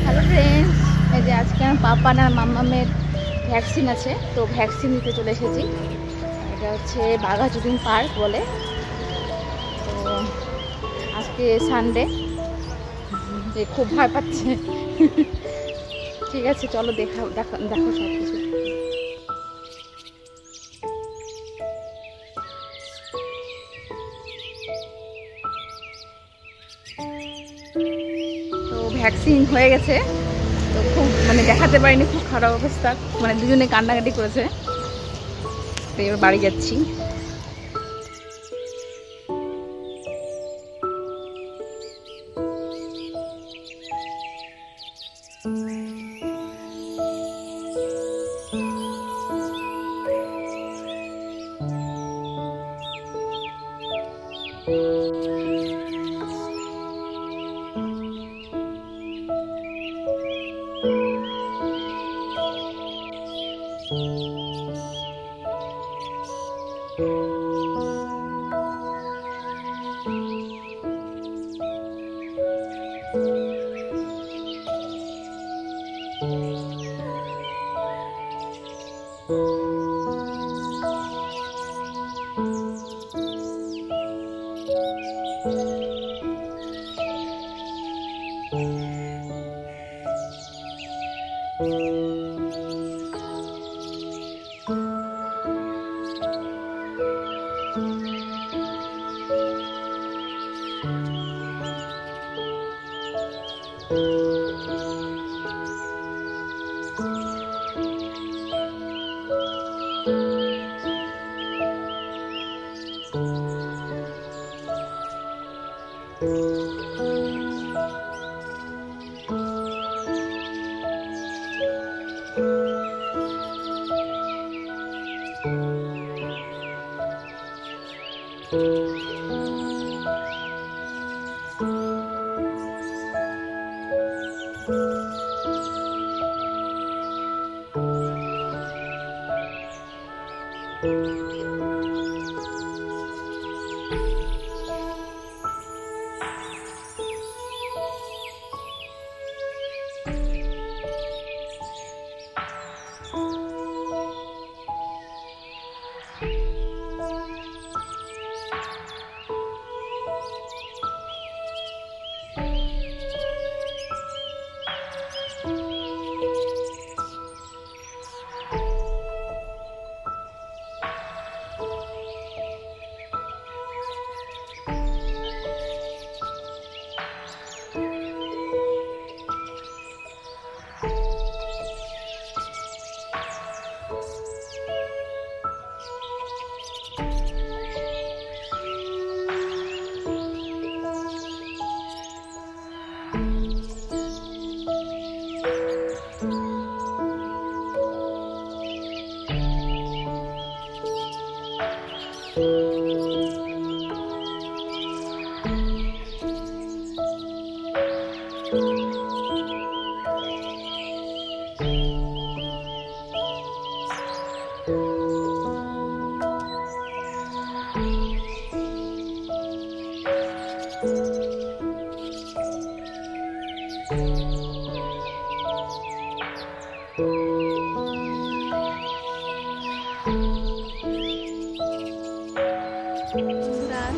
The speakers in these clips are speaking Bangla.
হ্যালো ফ্রেন্ডস, এই যে আজকে আমার পাপান আর মাম্মামের ভ্যাকসিন আছে, তো ভ্যাকসিন নিতে চলে এসেছি। এটা হচ্ছে বাঘাযতীন পার্ক বলে। তো আজকে সানডে, যে খুব ভয় পাচ্ছে। ঠিক আছে, চলো দেখো দেখো দেখো সব কিছু। তো ভ্যাকসিন হয়ে গেছে, তো খুব দেখাতে পারিনি, খুব খারাপ অবস্থা, দুজনে কান্নাকাটি করেছে। তো এবার বাড়ি যাচ্ছি।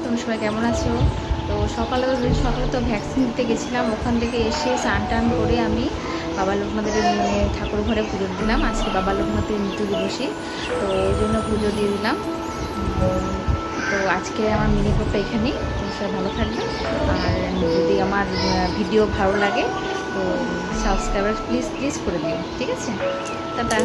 তোমরা সবাই কেমন আছো? তো সকালে তো ভ্যাকসিন দিতে গেছিলাম, ওখান থেকে এসে স্নান টান করে আমি বাবা লোকনাথের ঠাকুর ঘরে পুজো দিলাম। আজকে বাবা লোকনাথের মৃত্যু দিবসী, তো ওই জন্য পুজো দিয়ে দিলাম। তো আজকে আমার মিনি ব্লগটা এখানেই। সবাই ভালো থাকবে, আর যদি আমার ভিডিও ভালো লাগে তো সাবস্ক্রাইবার প্লিজ করে দিও, ঠিক আছে? টাটা।